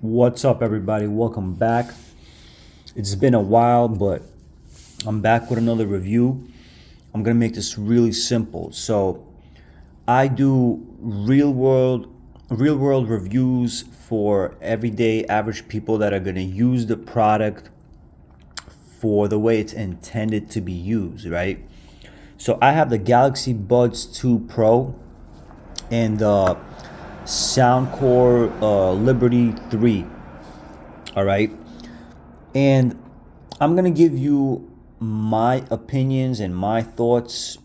What's up, everybody? Welcome back. It's been a while, but I'm back with another review. I'm gonna make this really simple. So, I do real world reviews for everyday average people that are gonna use the product for the way it's intended to be used, right? So, I have the Galaxy Buds 2 Pro and the Soundcore Liberty 3. All right. And I'm going to give you my opinions and my thoughts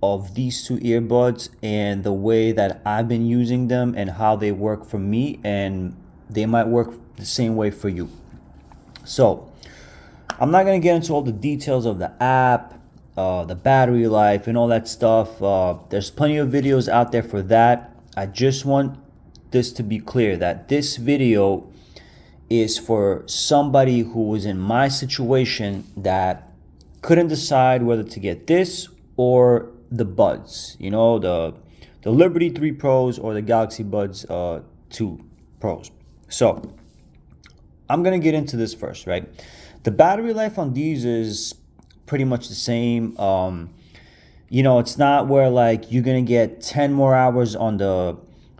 of these two earbuds and the way that I've been using them and how they work for me, and they might work the same way for you. So, I'm not going to get into all the details of the app, the battery life, and all that stuff. There's plenty of videos out there for that. I just want this to be clear that this video is for somebody who was in my situation that couldn't decide whether to get this or the Buds, the Liberty 3 Pros or the Galaxy Buds 2 Pros. So I'm gonna get into this first, right? The battery life on these is pretty much the same. It's not where like you're gonna get 10 more hours on the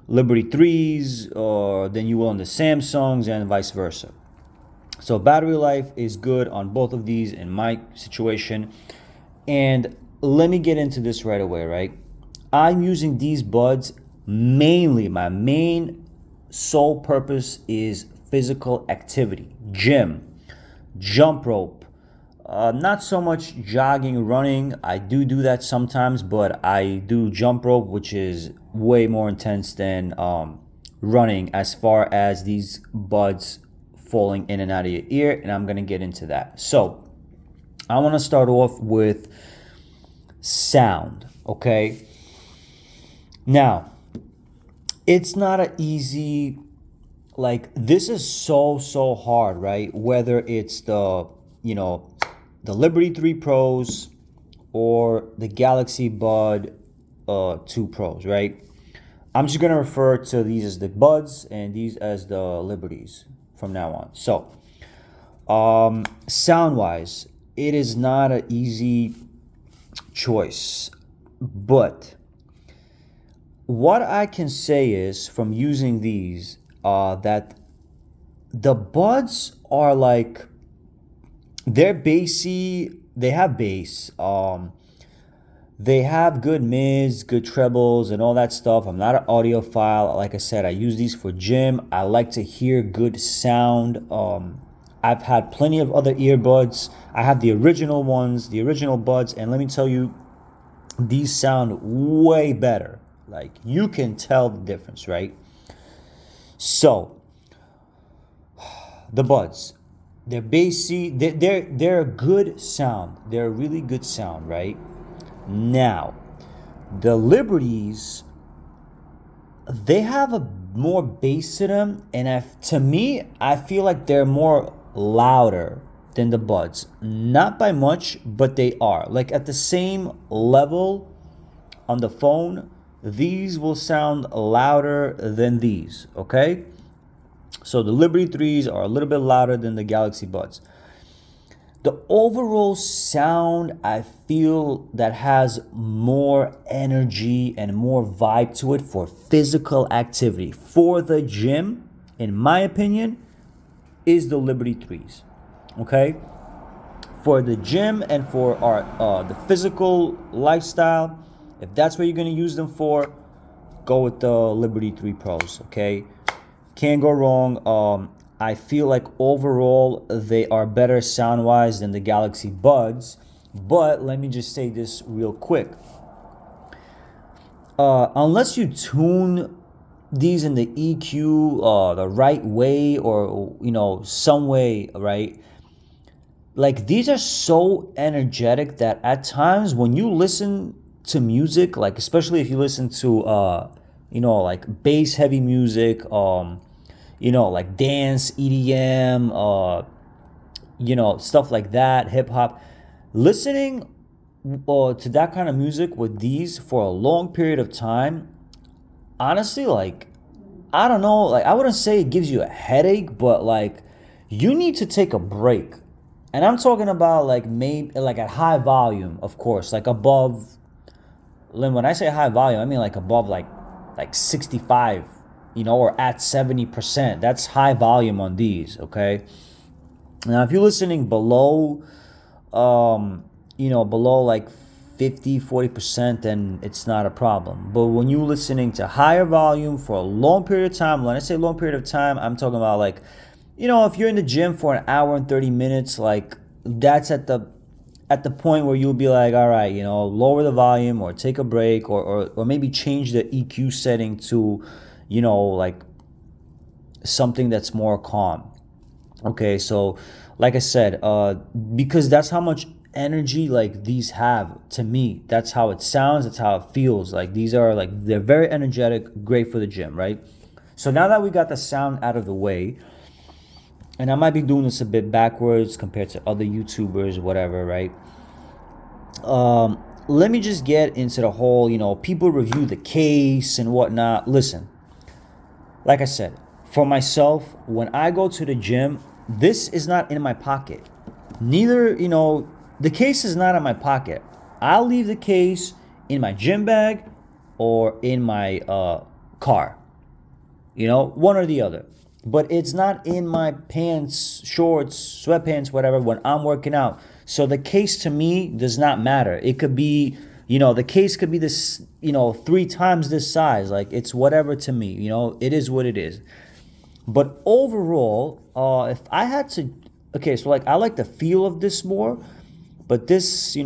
Liberty 3s or than you will on the Samsungs and vice versa. So battery life is good on both of these in my situation. And let me get into this right away, right? I'm using these buds mainly, my main sole purpose is physical activity, gym, jump rope. Not so much jogging, running. I do that sometimes, but I do jump rope, which is way more intense than running as far as these buds falling in and out of your ear, and I'm going to get into that. So, I want to start off with sound, okay? Now, it's not an easy, like, this is so hard, right? Whether it's the Liberty 3 Pros or the Galaxy Bud 2 Pros, right? I'm just going to refer to these as the Buds and these as the Liberties from now on. So, sound-wise, it is not an easy choice. But what I can say is, from using these, that the Buds are like, they're bassy. They have bass. They have good mids, good trebles, and all that stuff. I'm not an audiophile. Like I said, I use these for gym. I like to hear good sound. I've had plenty of other earbuds. I have the original ones, the original Buds, and let me tell you, these sound way better. Like, you can tell the difference, right? So, the Buds. They're bassy. They're a good sound. They're a really good sound, right? Now, the Liberties, they have a more bass to them, and to me, I feel like they're more louder than the Buds. Not by much, but they are. Like, at the same level on the phone, these will sound louder than these, okay? So the Liberty 3s are a little bit louder than the Galaxy Buds. The overall sound, I feel, that has more energy and more vibe to it for physical activity. For the gym, in my opinion, is the Liberty 3s. Okay? For the gym and for our the physical lifestyle, if that's what you're going to use them for, go with the Liberty 3 Pros, okay? Can't go wrong. I feel like overall they are better sound-wise than the Galaxy Buds. But let me just say this real quick. Unless you tune these in the EQ the right way, or some way, right? Like, these are so energetic that at times when you listen to music, like especially if you listen to like bass heavy music, like dance, EDM, stuff like that, hip hop. Listening to that kind of music with these for a long period of time, honestly, like, I don't know, like I wouldn't say it gives you a headache, but like you need to take a break. And I'm talking about like maybe like at high volume, of course, like above. When I say high volume, I mean like above like 65, or at 70%. That's high volume on these, okay? Now, if you're listening below, below like 50, 40%, then it's not a problem. But when you're listening to higher volume for a long period of time, when I say long period of time, I'm talking about like, if you're in the gym for an hour and 30 minutes, like that's at the point where you'll be like, all right, lower the volume or take a break or maybe change the EQ setting to, like something that's more calm. Okay, so like I said, because that's how much energy like these have to me. That's how it sounds, that's how it feels. Like these are like, they're very energetic, great for the gym, right? So now that we got the sound out of the way, and I might be doing this a bit backwards compared to other YouTubers, whatever, right? Let me just get into the whole, people review the case and whatnot. Listen, like I said, for myself, when I go to the gym, this is not in my pocket. Neither, the case is not in my pocket. I'll leave the case in my gym bag or in my car. One or the other. But it's not in my pants, shorts, sweatpants, whatever, when I'm working out. So the case to me does not matter. It could be, the case could be this, 3 times this size. Like it's whatever to me, it is what it is. But overall, if I had to, okay, so like I like the feel of this more, but this, the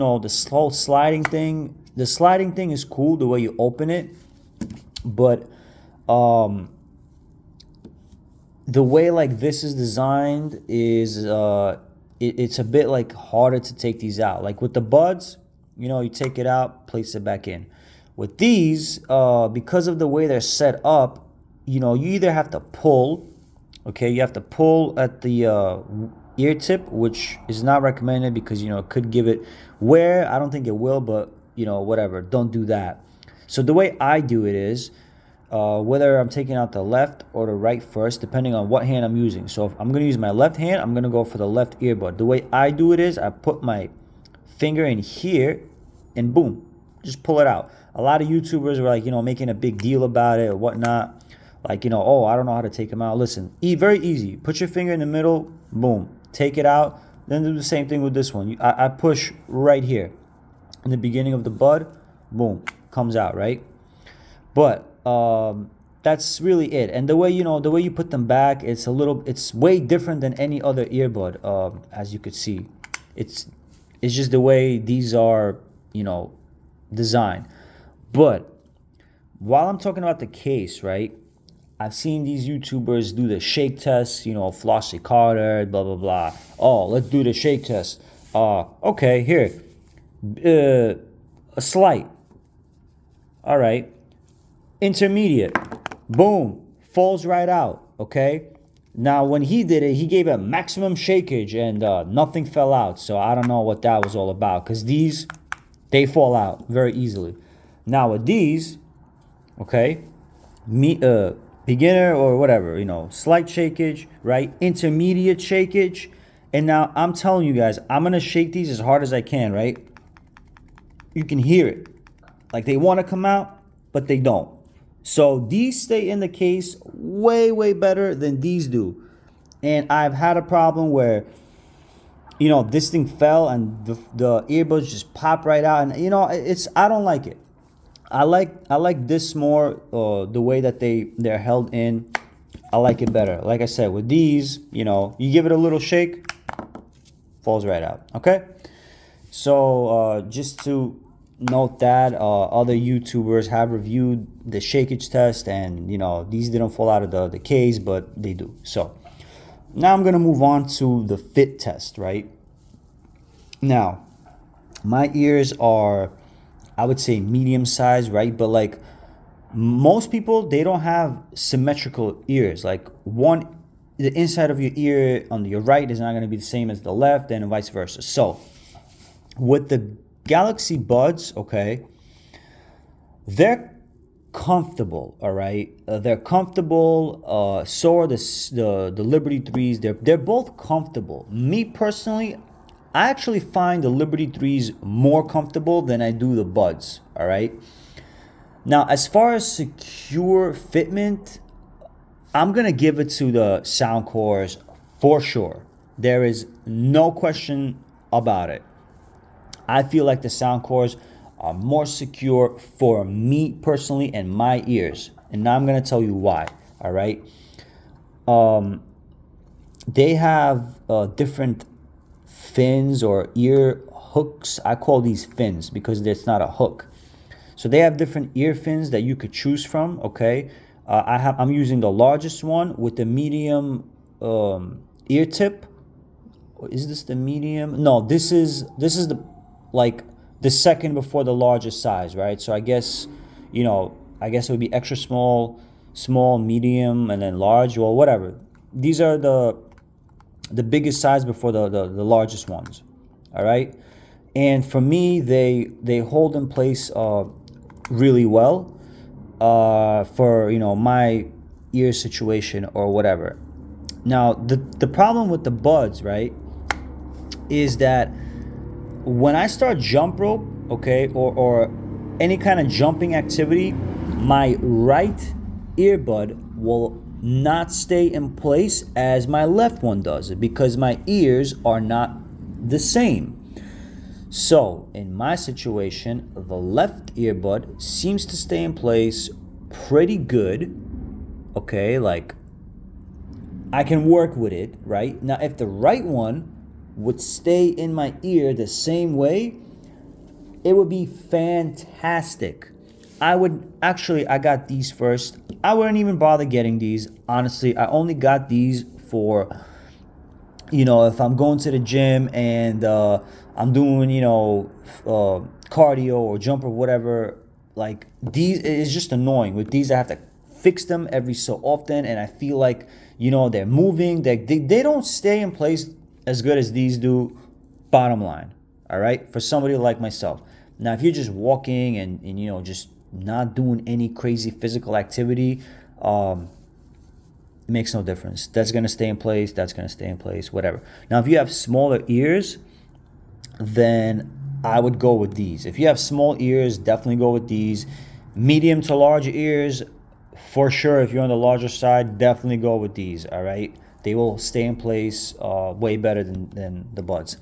whole sliding thing, is cool, the way you open it. But, the way like this is designed is it's a bit like harder to take these out. Like with the buds, you take it out, place it back in. With these, because of the way they're set up, you either have to pull, okay, you have to pull at the ear tip, which is not recommended because it could give it wear. I don't think it will, but whatever, don't do that. So the way I do it is, whether I'm taking out the left or the right first, depending on what hand I'm using. So if I'm going to use my left hand, I'm going to go for the left earbud. The way I do it is I put my finger in here and boom, just pull it out. A lot of YouTubers are like, making a big deal about it or whatnot. Like, oh, I don't know how to take them out. Listen, very easy. Put your finger in the middle, boom, take it out. Then do the same thing with this one. I push right here in the beginning of the bud, boom, comes out, right? But that's really it. And the way you put them back, it's way different than any other earbud. As you could see, it's just the way these are designed. But while I'm talking about the case, right, I've seen these YouTubers do the shake test, Flossie Carter, blah blah blah. Oh, let's do the shake test. Okay, here, a slight, all right, intermediate, boom, falls right out. Okay, now when he did it, he gave a maximum shakage and nothing fell out. So I don't know what that was all about, because these, they fall out very easily. Now with these, okay, beginner or whatever, slight shakage, right, intermediate shakage. And now I'm telling you guys, I'm gonna shake these as hard as I can, right? You can hear it, like they want to come out, but they don't. So these stay in the case way, way better than these do. And I've had a problem where, this thing fell and the earbuds just pop right out. And, I don't like it. I like this more, the way that they're held in. I like it better. Like I said, with these, you give it a little shake, falls right out. Okay? So just to note that other YouTubers have reviewed the shakage test, and these didn't fall out of the case, but they do. So now I'm gonna move on to the fit test, right? Now my ears are, I would say, medium size, right? But like most people, they don't have symmetrical ears. Like the inside of your ear on your right is not going to be the same as the left, and vice versa. So with the Galaxy Buds, okay, they're comfortable. All right, they're comfortable. So are the Liberty 3s. They're both comfortable. Me personally, I actually find the Liberty 3s more comfortable than I do the Buds. All right. Now, as far as secure fitment, I'm gonna give it to the Soundcores for sure. There is no question about it. I feel like the Soundcores are more secure for me personally and my ears, and now I'm gonna tell you why. All right, they have different fins or ear hooks. I call these fins because it's not a hook. So they have different ear fins that you could choose from. Okay, I'm using the largest one with the medium ear tip. Is this the medium? No, this is the like the second before the largest size, right? So I guess I guess it would be extra small, small, medium, and then large. Well, whatever. These are the biggest size before the largest ones. All right, and for me, they hold in place really well for my ear situation or whatever. Now the problem with the Buds, right, is that when I start jump rope, okay, or any kind of jumping activity, my right earbud will not stay in place as my left one does because my ears are not the same. So in my situation, the left earbud seems to stay in place pretty good. Okay, like I can work with it, right? Now, if the right one would stay in my ear the same way, it would be fantastic. I got these first. I wouldn't even bother getting these. Honestly, I only got these for, if I'm going to the gym and I'm doing, cardio or jump or whatever. Like these, it's just annoying. With these, I have to fix them every so often, and I feel like, they're moving. They don't stay in place as good as these do, bottom line. All right, for somebody like myself. Now, if you're just walking and just not doing any crazy physical activity, it makes no difference. That's gonna stay in place. That's gonna stay in place. Whatever. Now, if you have smaller ears, then I would go with these. If you have small ears, definitely go with these. Medium to larger ears, for sure. If you're on the larger side, definitely go with these. All right, they will stay in place way better than the Buds.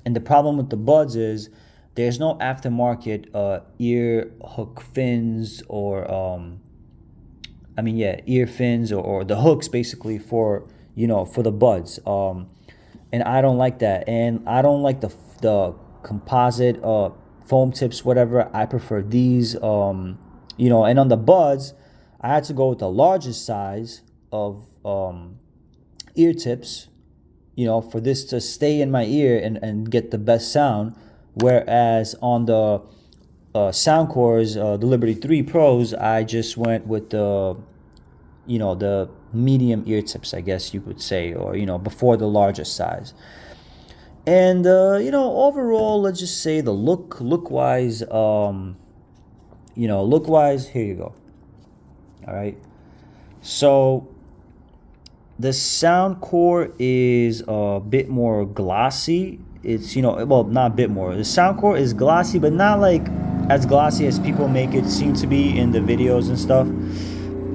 And the problem with the Buds is there's no aftermarket ear hook fins or ear fins or the hooks basically for the Buds. And I don't like that, and I don't like the composite foam tips, whatever. I prefer these. And on the Buds, I had to go with the largest size of ear tips, for this to stay in my ear and get the best sound. Whereas on the Soundcores, the Liberty 3 Pros, I just went with the medium ear tips, I guess you could say, or before the largest size. And overall, let's just say the look wise, here you go. All right, so the Soundcore is a bit more glossy. It's not a bit more. The Soundcore is glossy, but not like as glossy as people make it seem to be in the videos and stuff,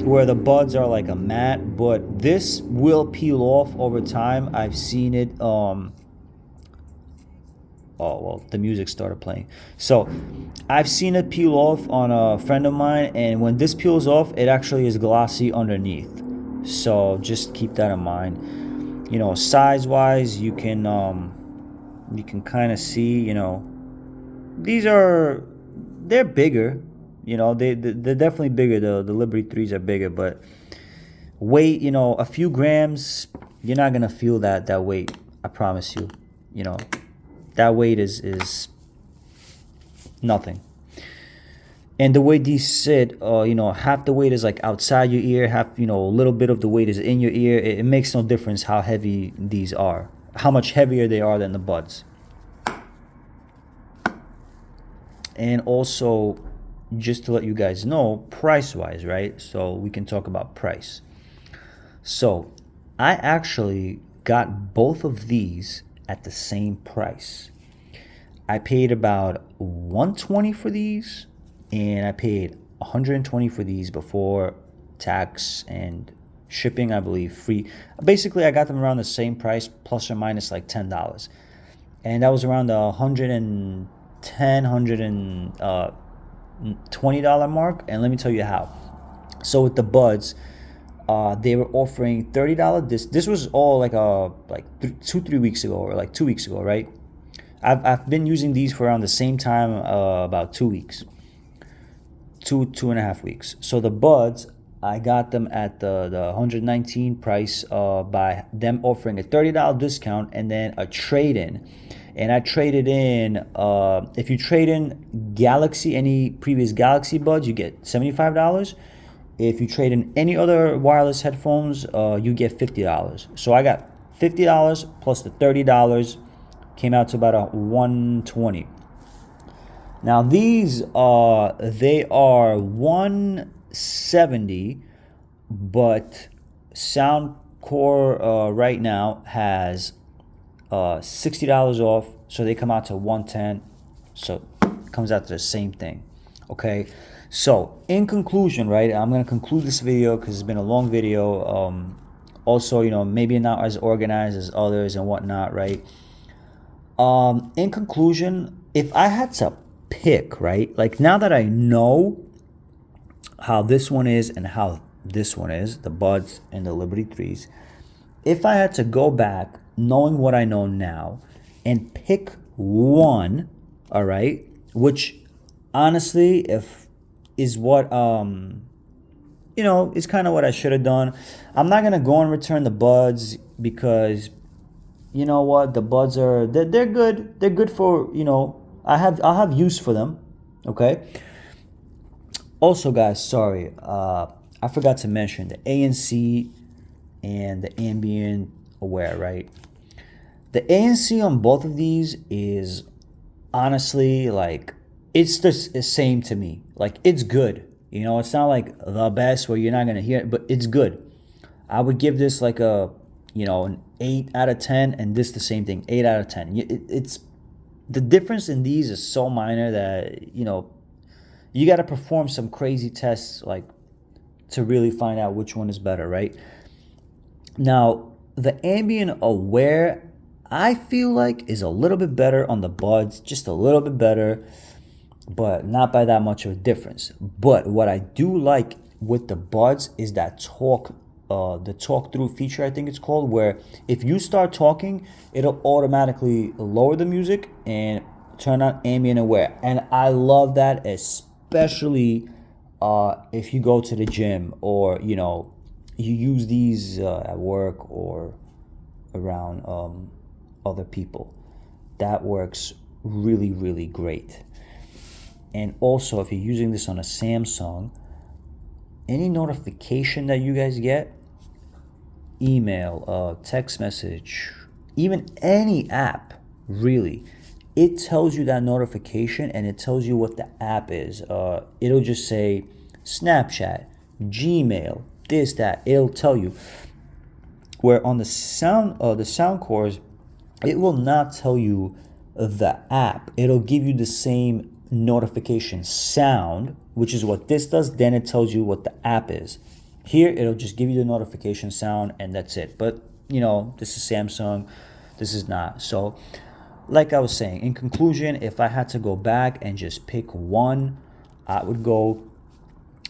where the Buds are like a matte. But this will peel off over time. I've seen it. The music started playing. So I've seen it peel off on a friend of mine, and when this peels off, it actually is glossy underneath. So just keep that in mind. Size wise, you can kind of see, they're bigger. They're definitely bigger. The Liberty 3s are bigger, but weight, a few grams, you're not gonna feel that weight. I promise you. That weight is nothing. And the way these sit, half the weight is like outside your ear, half, a little bit of the weight is in your ear. It makes no difference how heavy these are, how much heavier they are than the Buds. And also, just to let you guys know price wise, right? So we can talk about price. So I actually got both of these at the same price. I paid about 120 for these, and I paid 120 for these before tax and shipping, I believe, free. Basically, I got them around the same price, plus or minus like $10. And that was around the 110, $120 mark. And let me tell you how. So with the buds, they were offering $30. This was all like 2-3 weeks ago, or like 2 weeks ago, right? I've been using these for around the same time, about 2 weeks, 2.5 weeks. So the buds, I got them at the 119 price, by them offering a $30 discount and then a trade-in. And I traded in, if you trade in Galaxy, any previous Galaxy buds, you get $75. If you trade in any other wireless headphones, you get $50. So I got $50 plus the $30, came out to about a 120. Now these they are 170, but Soundcore right now has $60 off, so they come out to 110. So it comes out to the same thing. Okay, so in conclusion, right, I'm gonna conclude this video because it's been a long video. Also, maybe not as organized as others and whatnot, right? In conclusion, if I had to pick, right, like now that I know how this one is and how this one is, the buds and the Liberty 3s, if I had to go back knowing what I know now and pick one, all right, which honestly is what is kind of what I should have done. I'm not gonna go and return the buds because you know what, the buds they're good. They're good for, I'll have use for them. Okay. Also, guys, sorry, I forgot to mention the ANC and the ambient aware, right? The ANC on both of these is honestly like, it's the same to me. Like, it's good. It's not like the best where you're not gonna hear it, but it's good. I would give this like an 8 out of 10, and this the same thing, 8 out of 10. It's the difference in these is so minor that you got to perform some crazy tests like to really find out which one is better, right? Now the ambient aware, I feel like, is a little bit better on the buds, just a little bit better, but not by that much of a difference. But what I do like with the buds is that the talk through feature, I think it's called, where if you start talking, it'll automatically lower the music and turn on ambient aware. And I love that, especially if you go to the gym or you use these at work or around other people. That works really, really great. And also, if you're using this on a Samsung, any notification that you guys get, email, text message, even any app, really, it tells you that notification and it tells you what the app is. It'll just say Snapchat, Gmail, this, that. It'll tell you. Where on the Soundcores, it will not tell you the app. It'll give you the same notification sound, which is what this does. Then it tells you what the app is. Here, it'll just give you the notification sound and that's it. But, this is Samsung. This is not. So, like I was saying, in conclusion, if I had to go back and just pick one, I would go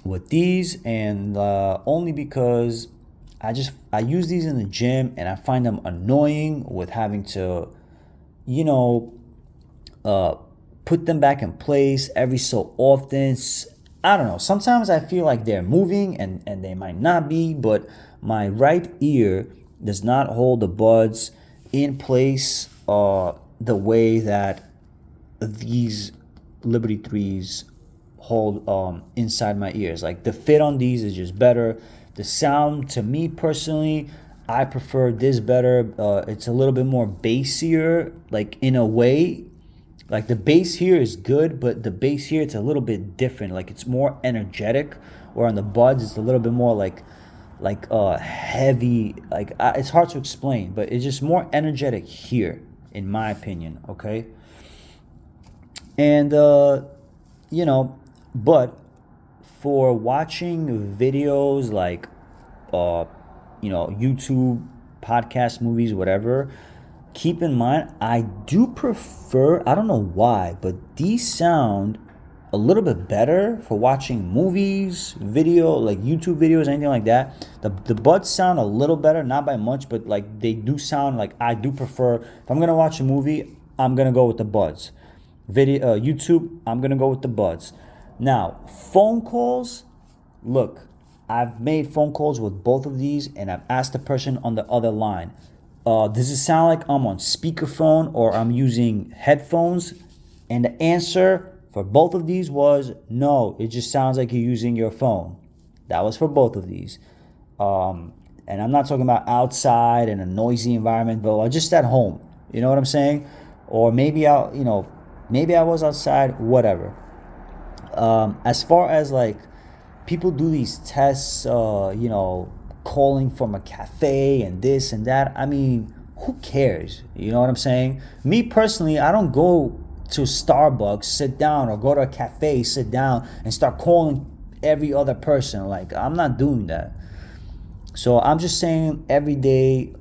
with these, and only because I use these in the gym and I find them annoying with having to, put them back in place every so often. I don't know. Sometimes I feel like they're moving and they might not be, but my right ear does not hold the buds in place the way that these Liberty 3s hold inside my ears. Like, the fit on these is just better. The sound, to me personally, I prefer this better. It's a little bit more bassier, like, in a way. Like the bass here is good, but the bass here, it's a little bit different. Like it's more energetic, or on the buds it's a little bit more like heavy. Like it's hard to explain, but it's just more energetic here, in my opinion. Okay. And you know, but for watching videos like YouTube, podcast, movies, whatever, keep in mind I do prefer, I don't know why, but these sound a little bit better for watching movies, video, like YouTube videos, anything like that. The buds sound a little better, not by much, but like they do sound like, I do prefer, if I'm gonna watch a movie, I'm gonna go with the buds. YouTube, I'm gonna go with the buds. Now, phone calls, look, I've made phone calls with both of these, and I've asked the person on the other line, does it sound like I'm on speakerphone or I'm using headphones? And the answer for both of these was no, it just sounds like you're using your phone. That was for both of these. And I'm not talking about outside in a noisy environment, but just at home. You know what I'm saying? Or maybe maybe I was outside, whatever. As far as like people do these tests, calling from a cafe and this and that. I mean, who cares? You know what I'm saying? Me personally, I don't go to Starbucks, sit down, or go to a cafe, sit down, and start calling every other person. Like, I'm not doing that. So I'm just saying, every day,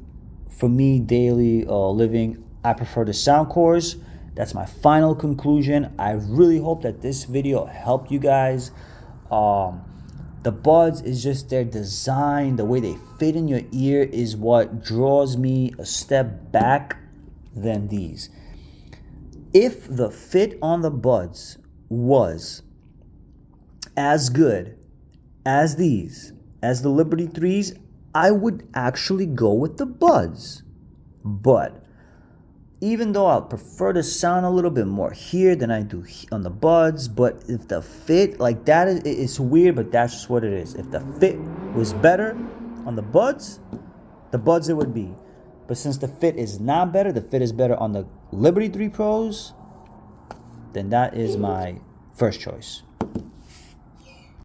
for me, daily living, I prefer the Soundcores. That's my final conclusion. I really hope that this video helped you guys. The buds is just their design, the way they fit in your ear is what draws me a step back than these. If the fit on the buds was as good as these, as the Liberty 3s, I would actually go with the buds. But even though I prefer to sound a little bit more here than I do on the buds, but if the fit, like that, it's weird, but that's just what it is. If the fit was better on the buds it would be. But since the fit is not better, the fit is better on the Liberty 3 Pros, then that is my first choice.